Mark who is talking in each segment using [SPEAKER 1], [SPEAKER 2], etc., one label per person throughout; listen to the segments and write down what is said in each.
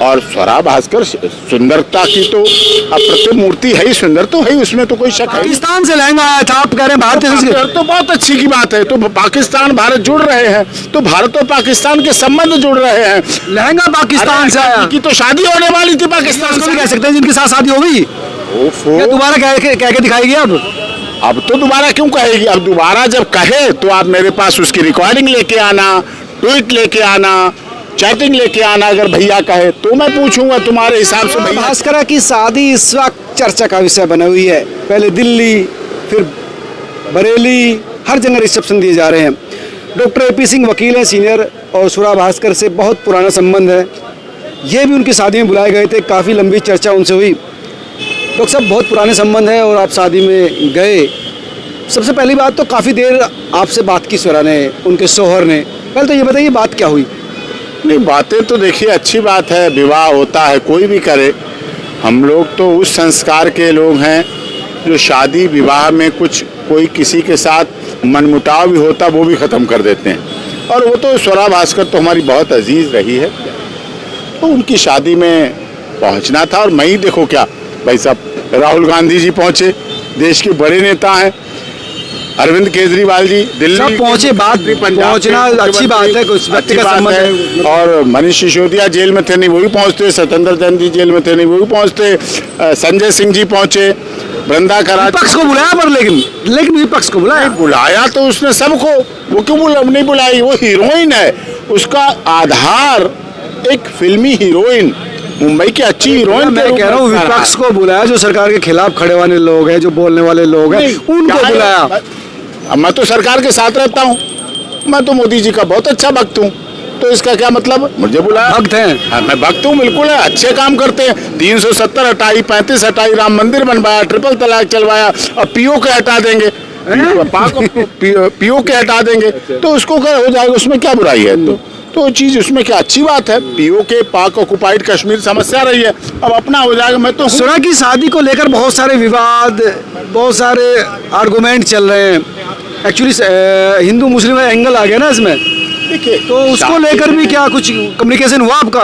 [SPEAKER 1] और स्वरा भास्कर सुंदरता की तो प्रतिमूर्ति है ही, सुंदर तो है ही, उसमें तो कोई शक है।
[SPEAKER 2] पाकिस्तान से लहंगा आया था, आप कह रहे हैं भारत
[SPEAKER 1] तो बहुत अच्छी की बात है। तो पाकिस्तान भारत जुड़ रहे हैं, तो भारत और पाकिस्तान के संबंध जुड़ रहे हैं।
[SPEAKER 2] लहंगा पाकिस्तान से आया,
[SPEAKER 1] की तो शादी होने वाली थी पाकिस्तान
[SPEAKER 2] से, कह सकते हैं जिनके साथ शादी हो गई, दोबारा कह के दिखाएगी
[SPEAKER 1] अब तो दोबारा क्यों कहेगी? अब दोबारा जब कहे तो आप मेरे पास उसकी रिकॉर्डिंग लेके आना, ट्वीट लेके आना, चैटिंग लेके आना। अगर भैया कहे तो मैं पूछूंगा तुम्हारे हिसाब से। भैया
[SPEAKER 2] भास्कर की शादी इस वक्त चर्चा का विषय बना हुई है। पहले दिल्ली, फिर बरेली, हर जगह रिसेप्शन दिए जा रहे हैं। डॉक्टर AP सिंह वकील हैं सीनियर, और स्वरा भास्कर से बहुत पुराना संबंध है। ये भी उनकी शादी में बुलाए गए थे, काफ़ी लंबी चर्चा उनसे हुई। डॉक्टर साहब, बहुत पुराने संबंध है और आप शादी में गए। सबसे पहली बात तो काफ़ी देर आपसे बात की स्वरा ने, उनके शोहर ने। पहले तो ये बताइए बात क्या हुई?
[SPEAKER 1] नहीं, बातें तो देखिए अच्छी बात है, विवाह होता है, कोई भी करे। हम लोग तो उस संस्कार के लोग हैं जो शादी विवाह में कुछ कोई किसी के साथ मनमुटाव भी होता वो भी ख़त्म कर देते हैं। और वो तो स्वरा भास्कर तो हमारी बहुत अजीज़ रही है, तो उनकी शादी में पहुंचना था। और मैं ही देखो क्या भाई साहब, राहुल गांधी जी पहुंचे, देश के बड़े नेता हैं, अरविंद केजरीवाल जी दिल्ली
[SPEAKER 2] पहुंचे, बात पहुंचना अच्छी बात है, कुछ व्यक्ति का संबंध है।
[SPEAKER 1] और मनीष सिसोदिया जेल में थे नहीं वो भी पहुंचते, सत्येंद्र जैन जी जेल में थे नहीं वो भी पहुंचते, संजय सिंह जी पहुंचे, वृंदा कराची।
[SPEAKER 2] विपक्ष को बुलाया पर लेकिन विपक्ष को
[SPEAKER 1] बुलाया तो उसने सबको, वो क्यों नहीं बुलाई? वो हीरोइन है, उसका आधार एक फिल्मी हीरोइन, मुंबई की अच्छी हीरोइन।
[SPEAKER 2] मैं कह रहा हूँ विपक्ष को बुलाया, जो सरकार के खिलाफ खड़े होने लोग हैं, जो बोलने वाले लोग हैं, उनको बुलाया।
[SPEAKER 1] मैं तो सरकार के साथ रहता हूँ, मैं तो मोदी जी का बहुत अच्छा भक्त हूँ, तो इसका क्या मतलब? मुझे बुलाया।
[SPEAKER 2] भक्त हैं?
[SPEAKER 1] हाँ, मैं भक्त हूँ, बिल्कुल है, अच्छे काम करते हैं। 370 हटाई, 35 हटाई, राम मंदिर बनवाया, ट्रिपल तलाक चलवाया, अब PO के हटा देंगे, PO के हटा देंगे, तो उसको क्या हो जाएगा? उसमें क्या बुराई है? तो चीज़ उसमें क्या अच्छी बात है? PO के पाक ऑक्युपाइड कश्मीर समस्या रही है, अब अपना हो जाएगा। मैं तो
[SPEAKER 2] स्वरा की शादी को लेकर बहुत सारे विवाद, बहुत सारे आर्गुमेंट चल रहे हैं। एक्चुअली हिंदू मुस्लिम एंगल आ गया ना इसमें,
[SPEAKER 1] देखिए,
[SPEAKER 2] तो उसको लेकर भी क्या कुछ कम्युनिकेशन हुआ आपका?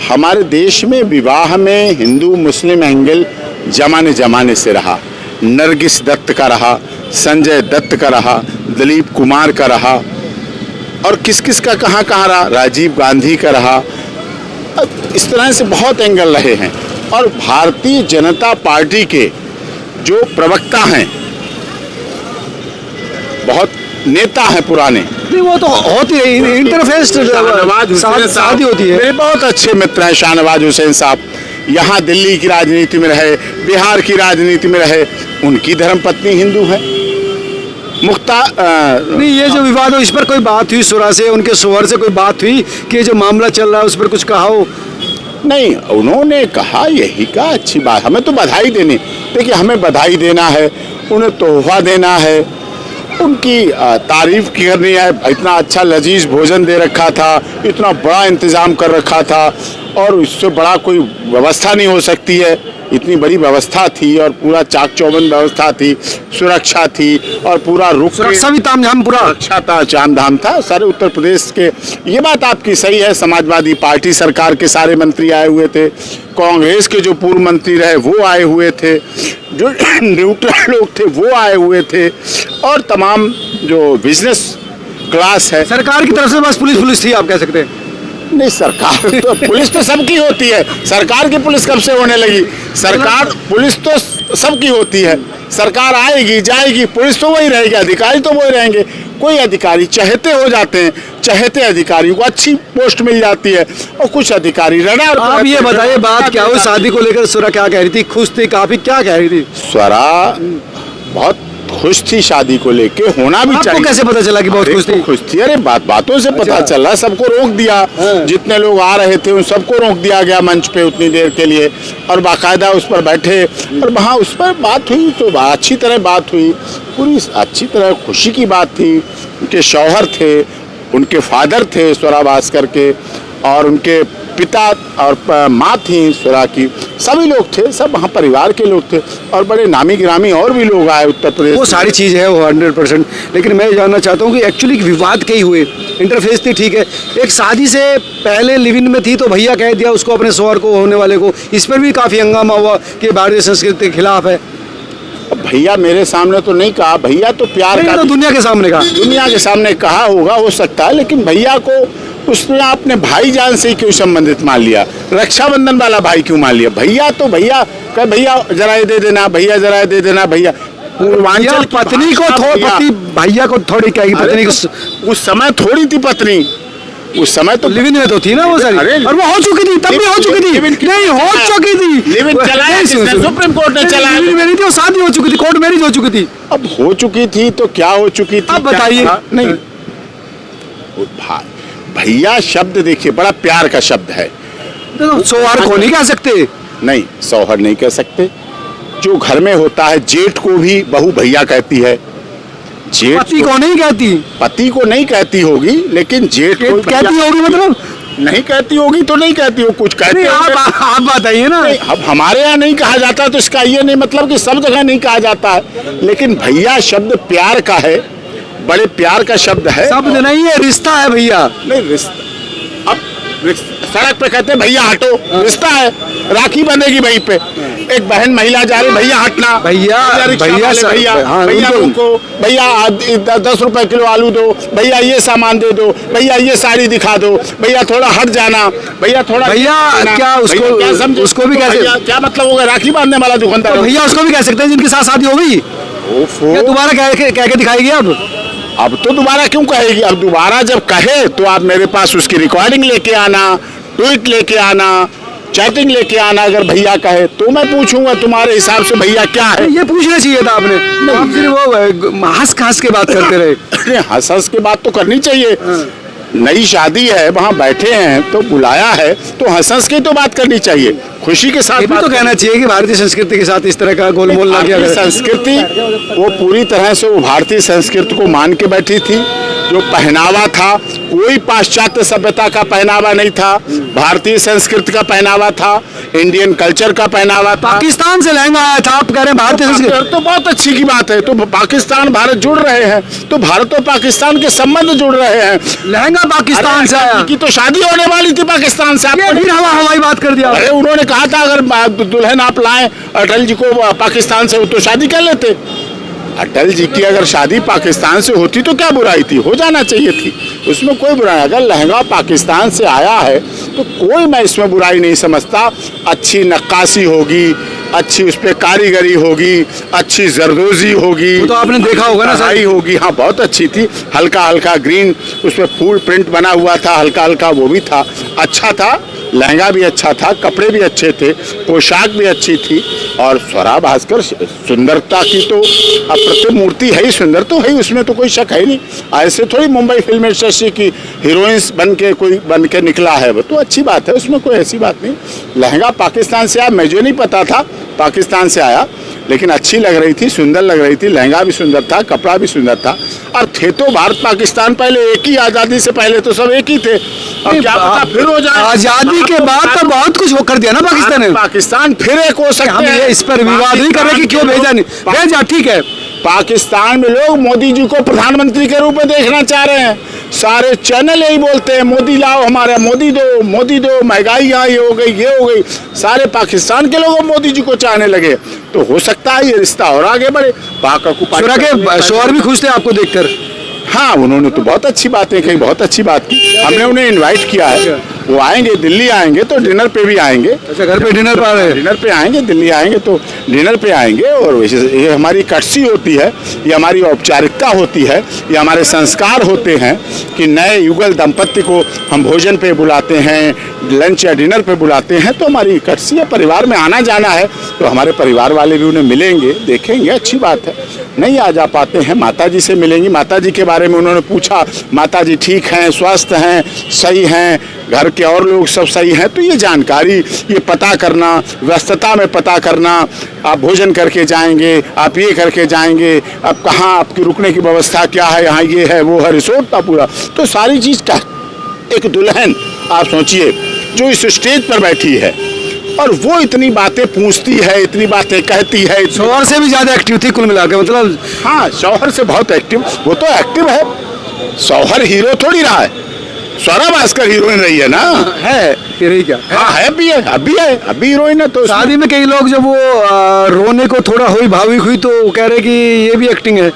[SPEAKER 1] हमारे देश में विवाह में हिंदू मुस्लिम एंगल जमाने जमाने से रहा। नरगिस दत्त का रहा, संजय दत्त का रहा, दिलीप कुमार का रहा, और किस किस का कहाँ रहा, राजीव गांधी का रहा। इस तरह से बहुत एंगल रहे हैं। और भारतीय जनता पार्टी के जो प्रवक्ता हैं, बहुत नेता हैं पुराने,
[SPEAKER 2] वो तो होती है, इंटरफेस शादी होती है।
[SPEAKER 1] मेरे बहुत अच्छे मित्र हैं शाहनवाज हुसैन साहब, यहाँ दिल्ली की राजनीति में रहे, बिहार की राजनीति में रहे, उनकी धर्मपत्नी हिंदू है।
[SPEAKER 2] नहीं, ये जो विवाद हो, इस पर कोई बात हुई स्वरा से, उनके शोहर से कोई बात हुई कि ये जो मामला चल रहा है उस पर कुछ कहा हो?
[SPEAKER 1] नहीं, उन्होंने कहा यही का अच्छी बात, हमें तो बधाई देनी। देखिए, हमें बधाई देना है, उन्हें तोहफा देना है, उनकी तारीफ करनी है। इतना अच्छा लजीज भोजन दे रखा था, इतना बड़ा इंतज़ाम कर रखा था, और इससे बड़ा कोई व्यवस्था नहीं हो सकती है। इतनी बड़ी व्यवस्था थी और पूरा चाक चौबंद व्यवस्था थी, सुरक्षा थी, और पूरा रुख
[SPEAKER 2] सुरक्षा भी तामझाम, पूरा
[SPEAKER 1] अच्छा था, चामधाम था सारे उत्तर प्रदेश के। ये बात आपकी सही है, समाजवादी पार्टी सरकार के सारे मंत्री आए हुए थे, कांग्रेस के जो पूर्व मंत्री रहे वो आए हुए थे, जो न्यूट्रल लोग थे वो आए हुए थे, और तमाम जो बिजनेस क्लास है।
[SPEAKER 2] सरकार की तरफ से बस पुलिस थी, आप कह सकते हैं?
[SPEAKER 1] नहीं, सरकार तो पुलिस तो सबकी होती है। सरकार की पुलिस कब से होने लगी? सरकार पुलिस तो सबकी होती है। सरकार आएगी जाएगी, पुलिस तो वही रहेगी, अधिकारी तो वही रहेंगे। कोई अधिकारी चहेते हो जाते हैं, चहेते अधिकारी को अच्छी पोस्ट मिल जाती है, और कुछ अधिकारी रडार।
[SPEAKER 2] आप ये बताइए बात क्या हुई शादी को लेकर? स्वरा क्या कह रही थी? खुश थी काफी? क्या कह रही थी
[SPEAKER 1] स्वरा? बहुत खुश थी शादी को लेके, होना भी चाहिए।
[SPEAKER 2] कैसे पता चला कि बहुत खुश थी?
[SPEAKER 1] अरे बातों से पता चला, सबको रोक दिया, जितने लोग आ रहे थे उन सबको रोक दिया गया मंच पे उतनी देर के लिए, और बाकायदा उस पर बैठे, और वहाँ उस पर बात हुई, तो अच्छी तरह बात हुई, पूरी अच्छी तरह खुशी की बात थी। उनके शौहर थे, उनके फादर थे स्वरा भास्कर के, और उनके पिता और माँ थी स्वरा की, सभी लोग थे, सब वहाँ परिवार के लोग थे, और बड़े नामी गिरामी और भी लोग आए उत्तर प्रदेश।
[SPEAKER 2] वो सारी चीज़ है वो 100%। लेकिन मैं जानना चाहता हूँ कि एक्चुअली विवाद कई हुए, इंटरफेस थी, ठीक है। एक शादी से पहले लिव इन में थी तो भैया कह दिया उसको, अपने शौहर को, होने वाले को। इस पर भी काफ़ी हंगामा हुआ कि भारतीय संस्कृति के खिलाफ है।
[SPEAKER 1] अब भैया मेरे सामने तो नहीं कहा, भैया तो प्यार का
[SPEAKER 2] तो दुनिया के सामने कहा,
[SPEAKER 1] दुनिया के सामने कहा होगा, हो सकता है, लेकिन भैया को उसने अपने भाईजान से ही क्यों संबंधित मान लिया, रक्षाबंधन वाला भाई क्यों मान लिया? भैया तो भैया कह, भैया जरा ये दे देना, भैया जरा ये दे देना, भैया। पूर्वांचल की
[SPEAKER 2] पत्नी को पति भैया को थोड़ी कहेगी, पत्नी को
[SPEAKER 1] उस समय थोड़ी थी पत्नी, उस समय तो
[SPEAKER 2] लिव इन में तो थी ना वो सारी, और वो हो चुकी थी, तब भी हो चुकी थी, नहीं हो चुकी थी,
[SPEAKER 1] लिव इन चलाया किसने? सुप्रीम कोर्ट ने चलाया।
[SPEAKER 2] लिव इन में नहीं थी, वो शादी हो चुकी थी, कोर्ट मैरिज हो चुकी थी।
[SPEAKER 1] अब हो चुकी थी तो क्या हो चुकी थी,
[SPEAKER 2] अब बताइए।
[SPEAKER 1] नहीं, भैया शब्द देखिए बड़ा प्यार का शब्द है।
[SPEAKER 2] शौहर को नहीं कह सकते,
[SPEAKER 1] नहीं शौहर नहीं कह सकते। जो घर में होता है, जेठ को भी बहू भैया कहती है, जेठ
[SPEAKER 2] पति को नहीं कहती,
[SPEAKER 1] पति को नहीं कहती होगी, लेकिन जेठ को
[SPEAKER 2] कहती होगी, मतलब
[SPEAKER 1] नहीं कहती होगी तो नहीं कहती हो, कुछ कहती
[SPEAKER 2] आप बताइए ना।
[SPEAKER 1] अब हमारे यहाँ नहीं कहा जाता तो इसका ये नहीं मतलब कि सब जगह नहीं कहा जाता है, लेकिन भैया शब्द प्यार का है, बड़े प्यार का शब्द है।
[SPEAKER 2] शब्द नहीं है, रिश्ता है भैया।
[SPEAKER 1] नहीं रिश्ता, अब सड़क पे कहते हैं भैया हटो, रिश्ता है, राखी बंधेगी वहीं पे, एक बहन महिला जा रही, भैया हटना,
[SPEAKER 2] भैया
[SPEAKER 1] भैया उनको, भैया 10 रुपए किलो आलू दो, भैया ये सामान दे दो, भैया ये साड़ी दिखा दो, भैया थोड़ा हट जाना, भैया थोड़ा,
[SPEAKER 2] भैया क्या उसको
[SPEAKER 1] क्या समझे,
[SPEAKER 2] उसको भी कैसे,
[SPEAKER 1] क्या मतलब होगा राखी बांधने वाला दुकानदार?
[SPEAKER 2] भैया उसको भी कह सकते हैं जिनके साथ शादी हो गई, दोबारा कह के दिखाएगी।
[SPEAKER 1] अब तो दोबारा क्यों कहेगी? अब दोबारा जब कहे तो आप मेरे पास उसकी रिकॉर्डिंग लेके आना, ट्वीट लेके आना, चैटिंग लेके आना। अगर भैया कहे तो मैं पूछूंगा तुम्हारे हिसाब से भैया क्या है।
[SPEAKER 2] ये पूछना चाहिए था आपने, आप सिर्फ वो हंस के बात करते रहे।
[SPEAKER 1] अरे हंस के बात तो करनी चाहिए, नई शादी है, वहाँ बैठे हैं तो बुलाया है तो हंस के तो बात करनी चाहिए, खुशी के साथ
[SPEAKER 2] तो कहना चाहिए कि भारतीय संस्कृति के साथ इस तरह का गोलमोल ना किया जाए।
[SPEAKER 1] संस्कृति वो पूरी तरह से वो भारतीय संस्कृति को मान के बैठी थी। जो पहनावा था कोई पाश्चात्य सभ्यता का पहनावा नहीं था, भारतीय संस्कृति का पहनावा था, इंडियन कल्चर का पहनावा था।
[SPEAKER 2] पाकिस्तान से लहंगा आया था, आप कह रहे हैं भारतीय संस्कृति,
[SPEAKER 1] तो बहुत अच्छी की बात है। तो पाकिस्तान भारत जुड़ रहे हैं, तो भारत और पाकिस्तान के संबंध जुड़ रहे हैं।
[SPEAKER 2] लहंगा पाकिस्तान से आया,
[SPEAKER 1] की तो शादी होने वाली थी पाकिस्तान से,
[SPEAKER 2] फिर हवाई बात कर दिया।
[SPEAKER 1] अरे उन्होंने कहा था अगर दुल्हन आप लाएं अटल जी को पाकिस्तान से तो शादी कर लेते। अटल जी की अगर शादी पाकिस्तान से होती तो क्या बुराई थी, हो जाना चाहिए थी, उसमें कोई बुराई। अगर लहंगा पाकिस्तान से आया है तो कोई मैं इसमें बुराई नहीं समझता। अच्छी नक्काशी होगी, अच्छी उस पर कारीगरी होगी, अच्छी जरदोजी होगी,
[SPEAKER 2] तो आपने देखा होगा ना,
[SPEAKER 1] साड़ी होगी। हाँ बहुत अच्छी थी, हल्का हल्का ग्रीन उस पर फूल प्रिंट बना हुआ था, हल्का हल्का वो भी था, अच्छा था। लहंगा भी अच्छा था, कपड़े भी अच्छे थे, पोशाक भी अच्छी थी। और स्वरा भास्कर सुंदरता की तो अब प्रतिमूर्ति है ही, सुंदर तो है ही, उसमें तो कोई शक है नहीं। ऐसे थोड़ी मुंबई फिल्म इंडस्ट्री की हीरोइंस बन के निकला है, वो तो अच्छी बात है, उसमें कोई ऐसी बात नहीं। लहंगा पाकिस्तान से आया, मुझे नहीं पता था पाकिस्तान से आया, लेकिन अच्छी लग रही थी, सुंदर लग रही थी, लहंगा भी सुंदर था, कपड़ा भी सुंदर था। और थे तो भारत पाकिस्तान पहले एक ही, आज़ादी से पहले तो सब एक ही थे। अब क्या पता फिर हो जाए,
[SPEAKER 2] आज़ादी के बाद तो बहुत कुछ वो कर दिया ना पाकिस्तान ने।
[SPEAKER 1] पाकिस्तान फिर एक हो सकते हैं।
[SPEAKER 2] इस पर विवाद नहीं कर रहे कि क्यों भेजा नहीं, भेजा ठीक है।
[SPEAKER 1] पाकिस्तान में लोग मोदी जी को प्रधानमंत्री के रूप में देखना चाह रहे हैं, सारे चैनल यही बोलते हैं मोदी लाओ हमारा, मोदी दो, महंगाई यहाँ ये हो गई, सारे पाकिस्तान के लोग मोदी जी को चाहने लगे। तो हो सकता है ये रिश्ता और आगे बढ़े। पाक
[SPEAKER 2] के शौहर भी खुश थे आपको देखकर।
[SPEAKER 1] हाँ उन्होंने तो बहुत अच्छी बातें कही, बहुत अच्छी बात की। हमने उन्हें इनवाइट किया है, वो आएंगे, दिल्ली आएंगे तो डिनर पे भी आएंगे।
[SPEAKER 2] अच्छा घर पे डिनर पर आ रहे हैं?
[SPEAKER 1] डिनर पे आएंगे, दिल्ली आएंगे तो डिनर पे आएंगे। और वैसे ये हमारी कर्टसी होती है, ये हमारी औपचारिकता होती है, ये हमारे संस्कार होते हैं कि नए युगल दंपत्ति को हम भोजन पे बुलाते हैं, लंच या डिनर पे बुलाते हैं, तो हमारी कर्टसी है। परिवार में आना जाना है तो हमारे परिवार वाले भी उन्हें मिलेंगे, देखेंगे, अच्छी बात है। नहीं आ जा पाते हैं, माता जी से मिलेंगी, माता जी के बारे में उन्होंने पूछा, माता जी ठीक हैं, स्वस्थ हैं, सही हैं, घर के और लोग सब सही हैं। तो ये जानकारी, ये पता करना, व्यस्तता में पता करना, आप भोजन करके जाएंगे, आप ये करके जाएंगे, अब कहाँ आपकी रुकने की व्यवस्था क्या है, यहाँ ये है वो है, रिसोर्ट था पूरा। तो सारी चीज़ का एक दुल्हन आप सोचिए जो इस स्टेज पर बैठी है और वो इतनी बातें पूछती है, इतनी बातें कहती है।
[SPEAKER 2] शौहर से भी ज़्यादा एक्टिव थी कुल मिला के, मतलब।
[SPEAKER 1] हाँ शौहर से बहुत एक्टिव, वो तो एक्टिव है, सौहर हीरो थोड़ी रहा है, स्वरा भास्कर हीरोइन रही है ना।
[SPEAKER 2] है फिर ही क्या
[SPEAKER 1] हाँ है, भी है, अभी हीरोइन है। तो
[SPEAKER 2] शादी में कई लोग जब वो रोने को थोड़ा हुई भावुक हुई तो वो कह रहे कि ये भी एक्टिंग है।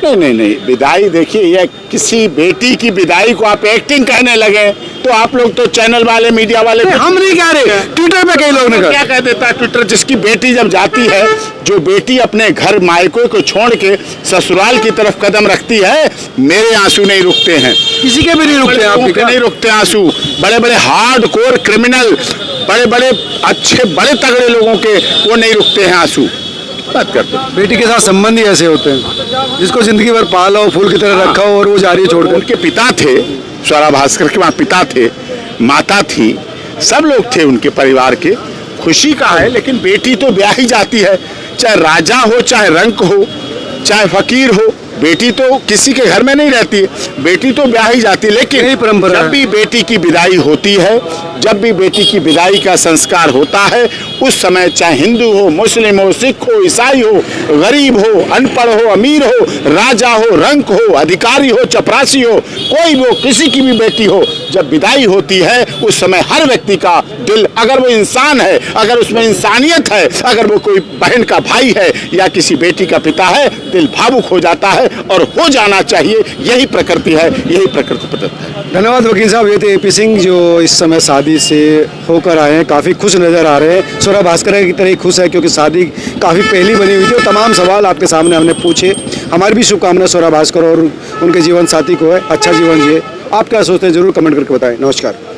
[SPEAKER 1] नहीं, विदाई देखिए, ये किसी बेटी की विदाई को आप एक्टिंग कहने लगे तो आप लोग तो चैनल वाले, मीडिया वाले,
[SPEAKER 2] हम नहीं कह रहे, ट्विटर पे कई लोग ने
[SPEAKER 1] क्या कह देता है ट्विटर, जिसकी बेटी जब जाती है, जो बेटी अपने घर मायके को छोड़ के ससुराल की तरफ कदम रखती है, मेरे आंसू नहीं रुकते हैं,
[SPEAKER 2] किसी के भी नहीं रुकते, आपके
[SPEAKER 1] नहीं रुकते आंसू। बड़े बड़े हार्ड कोर क्रिमिनल, बड़े बड़े अच्छे बड़े तगड़े लोगों के वो नहीं रुकते हैं आंसू। बात करते हैं।
[SPEAKER 2] बेटी के साथ संबंध ही ऐसे होते हैं जिसको जिंदगी भर पाला हो, फूल की तरह रखा हो और वो जारी छोड़कर।
[SPEAKER 1] उनके पिता थे, स्वरा भास्कर के वहाँ पिता थे, माता थी, सब लोग थे उनके परिवार के। खुशी का है, लेकिन बेटी तो ब्याह ही जाती है, चाहे राजा हो, चाहे रंक हो, चाहे फकीर हो, बेटी तो किसी के घर में नहीं रहती है, बेटी तो ब्याह ही जाती है। लेकिन
[SPEAKER 2] परंपरा
[SPEAKER 1] जब भी बेटी की विदाई होती है, जब भी बेटी की विदाई का संस्कार होता है, उस समय चाहे हिंदू हो, मुस्लिम हो, सिख हो, ईसाई हो, गरीब हो, अनपढ़ हो, अमीर हो, राजा हो, रंक हो, अधिकारी हो, चपरासी हो, कोई वो किसी की भी बेटी हो, जब विदाई होती है उस समय हर व्यक्ति का दिल, अगर वो इंसान है, अगर उसमें इंसानियत है, अगर वो कोई बहन का भाई है या किसी बेटी का पिता है, दिल भावुक हो जाता है और हो जाना चाहिए। यही प्रकृति है, यही प्रकृति प्रदत्त है।
[SPEAKER 2] धन्यवाद वकील साहब। ये थे एपी सिंह जो इस समय शादी से होकर आए हैं, काफ़ी खुश नज़र आ रहे हैं। स्वरा भास्कर की तरह ही खुश है क्योंकि शादी काफ़ी पहली बनी हुई थी और तमाम सवाल आपके सामने हमने पूछे। हमारी भी शुभकामनाएं स्वरा भास्कर और उनके जीवन साथी को है, अच्छा जीवन जिए। आप क्या सोचते हैं जरूर कमेंट करके बताएं। नमस्कार।